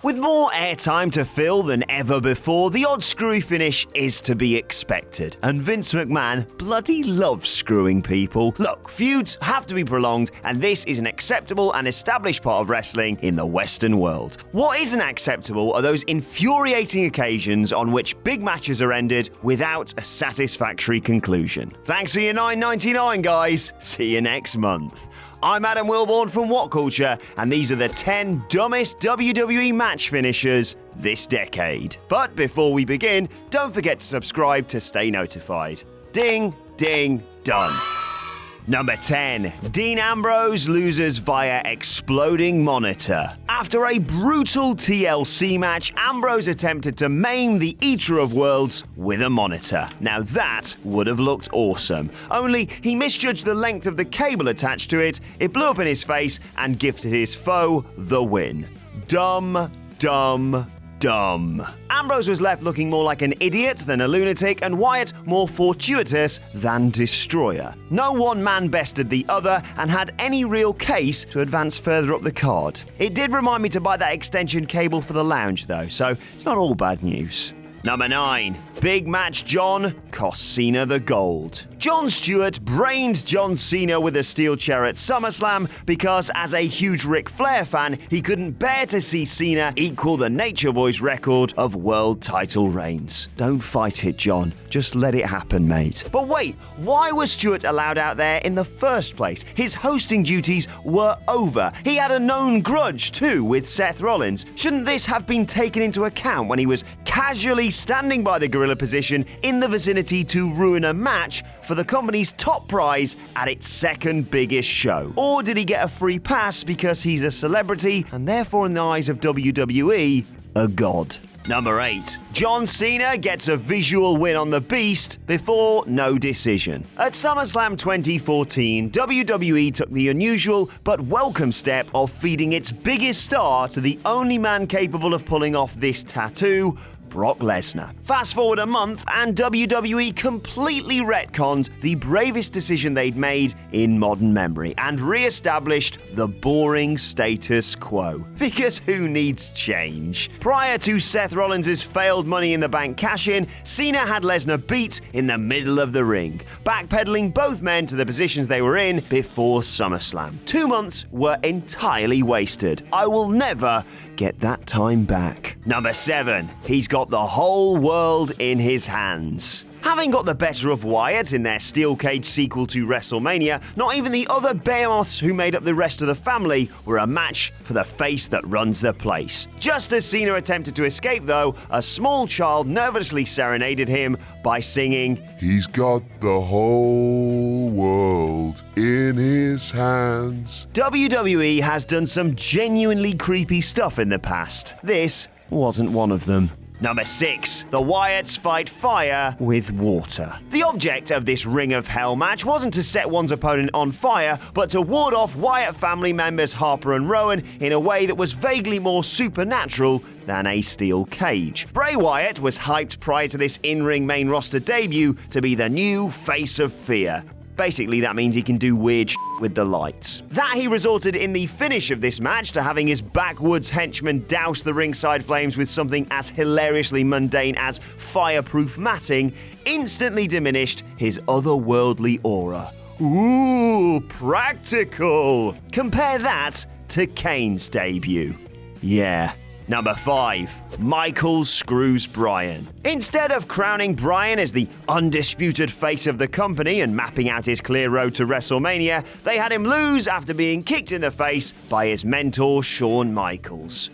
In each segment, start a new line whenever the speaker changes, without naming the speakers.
With more airtime to fill than ever before, the odd screwy finish is to be expected. And Vince McMahon bloody loves screwing people. Look, feuds have to be prolonged, and this is an acceptable and established part of wrestling in the Western world. What isn't acceptable are those infuriating occasions on which big matches are ended without a satisfactory conclusion. Thanks for your $9.99, guys. See you next month. I'm Adam Wilborn from What Culture, and these are the 10 dumbest WWE match finishers this decade. But before we begin, don't forget to subscribe to stay notified. Ding, ding, done. Number 10. Dean Ambrose loses via exploding monitor. After a brutal TLC match, Ambrose attempted to maim the Eater of Worlds with a monitor. Now that would have looked awesome. Only he misjudged the length of the cable attached to it, it blew up in his face, and gifted his foe the win. Dumb, dumb, dumb. Ambrose was left looking more like an idiot than a lunatic, and Wyatt more fortuitous than destroyer. No one man bested the other and had any real case to advance further up the card. It did remind me to buy that extension cable for the lounge though, so it's not all bad news. Number 9. Big Match John cost Cena the gold. Jon Stewart brained John Cena with a steel chair at SummerSlam because, as a huge Ric Flair fan, he couldn't bear to see Cena equal the Nature Boy's record of world title reigns. Don't fight it, John. Just let it happen, mate. But wait, why was Stewart allowed out there in the first place? His hosting duties were over. He had a known grudge, too, with Seth Rollins. Shouldn't this have been taken into account when he was casually standing by the gorilla position in the vicinity to ruin a match for the company's top prize at its second biggest show? Or did he get a free pass because he's a celebrity and therefore in the eyes of WWE, a god? Number 8. John Cena gets a visual win on the Beast before no decision. At SummerSlam 2014, WWE took the unusual but welcome step of feeding its biggest star to the only man capable of pulling off this tattoo, Brock Lesnar. Fast forward a month and WWE completely retconned the bravest decision they'd made in modern memory and re-established the boring status quo. Because who needs change? Prior to Seth Rollins' failed Money in the Bank cash-in, Cena had Lesnar beat in the middle of the ring, backpedaling both men to the positions they were in before SummerSlam. 2 months were entirely wasted. I will never get that time back. Number 7. He's got the whole world in his hands. Having got the better of Wyatt in their steel cage sequel to WrestleMania, not even the other behemoths who made up the rest of the family were a match for the face that runs the place. Just as Cena attempted to escape though, a small child nervously serenaded him by singing,
"He's got the whole world in his hands."
WWE has done some genuinely creepy stuff in the past. This wasn't one of them. Number 6. The Wyatts fight fire with water. The object of this Ring of Hell match wasn't to set one's opponent on fire, but to ward off Wyatt family members Harper and Rowan in a way that was vaguely more supernatural than a steel cage. Bray Wyatt was hyped prior to this in-ring main roster debut to be the new face of fear. Basically, that means he can do weird shit with the lights. That he resorted in the finish of this match to having his backwoods henchmen douse the ringside flames with something as hilariously mundane as fireproof matting instantly diminished his otherworldly aura. Ooh, practical! Compare that to Kane's debut. Yeah. Number 5. Michael screws Bryan. Instead of crowning Bryan as the undisputed face of the company and mapping out his clear road to WrestleMania, they had him lose after being kicked in the face by his mentor Shawn Michaels.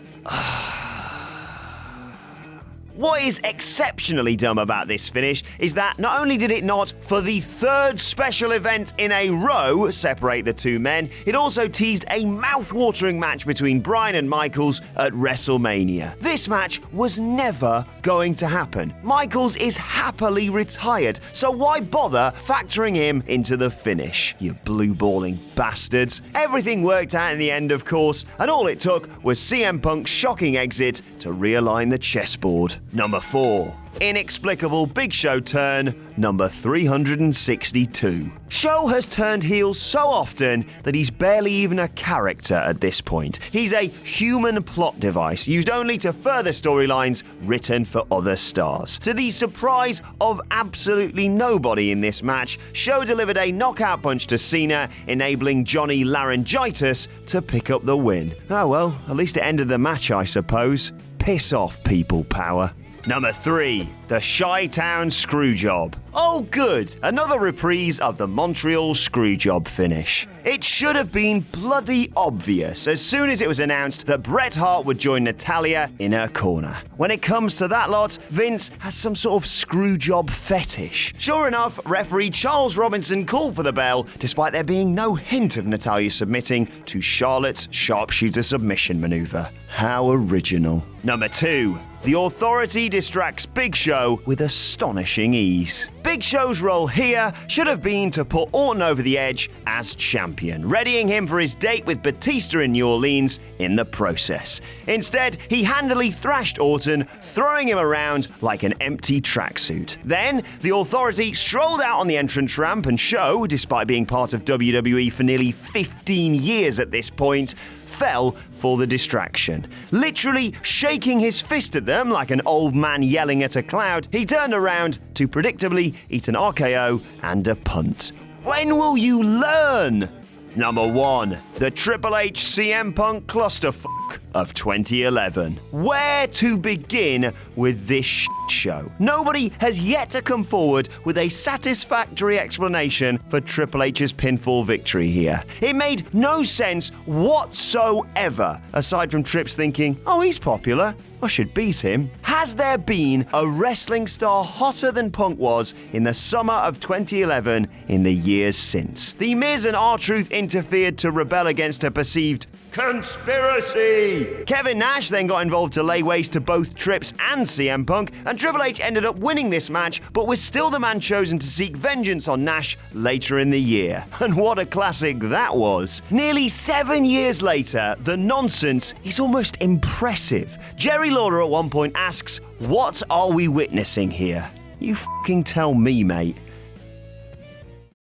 What is exceptionally dumb about this finish is that not only did it not, for the 3rd special event in a row, separate the two men, it also teased a mouth-watering match between Bryan and Michaels at WrestleMania. This match was never going to happen. Michaels is happily retired, so why bother factoring him into the finish, you blue-balling bastards? Everything worked out in the end, of course, and all it took was CM Punk's shocking exit to realign the chessboard. Number 4. inexplicable Big Show turn number 362. Show has turned heel so often that he's barely even a character at this point. He's a human plot device used only to further storylines written for other stars. To the surprise of absolutely nobody in this match, Show delivered a knockout punch to Cena, enabling Johnny Laryngitis to pick up the win. Oh well, at least it ended the match, I suppose. Piss off, people power. Number 3, the Chi-Town Screwjob. Oh good, another reprise of the Montreal Screwjob finish. It should have been bloody obvious as soon as it was announced that Bret Hart would join Natalya in her corner. When it comes to that lot, Vince has some sort of screwjob fetish. Sure enough, referee Charles Robinson called for the bell, despite there being no hint of Natalya submitting to Charlotte's sharpshooter submission maneuver. How original. Number 2. The Authority distracts Big Show with astonishing ease. Big Show's role here should have been to put Orton over the edge as champion, readying him for his date with Batista in New Orleans in the process. Instead, he handily thrashed Orton, throwing him around like an empty tracksuit. Then, the Authority strolled out on the entrance ramp, and Show, despite being part of WWE for nearly 15 years at this point, fell for the distraction. Literally shaking his fist at them like an old man yelling at a cloud, he turned around to predictably eat an RKO and a punt. When will you learn? Number 1. The Triple H CM Punk clusterfuck of 2011. Where to begin with this show? Nobody has yet to come forward with a satisfactory explanation for Triple H's pinfall victory here. It made no sense whatsoever, aside from Trips thinking, oh, he's popular, I should beat him. Has there been a wrestling star hotter than Punk was in the summer of 2011 in the years since? The Miz and R-Truth interfered to rebel against a perceived conspiracy. Kevin Nash then got involved to lay waste to both Trips and CM Punk, and Triple H ended up winning this match, but was still the man chosen to seek vengeance on Nash later in the year. And what a classic that was. Nearly 7 years later, the nonsense is almost impressive. Jerry Lawler at one point asks, "What are we witnessing here?" You fucking tell me, mate.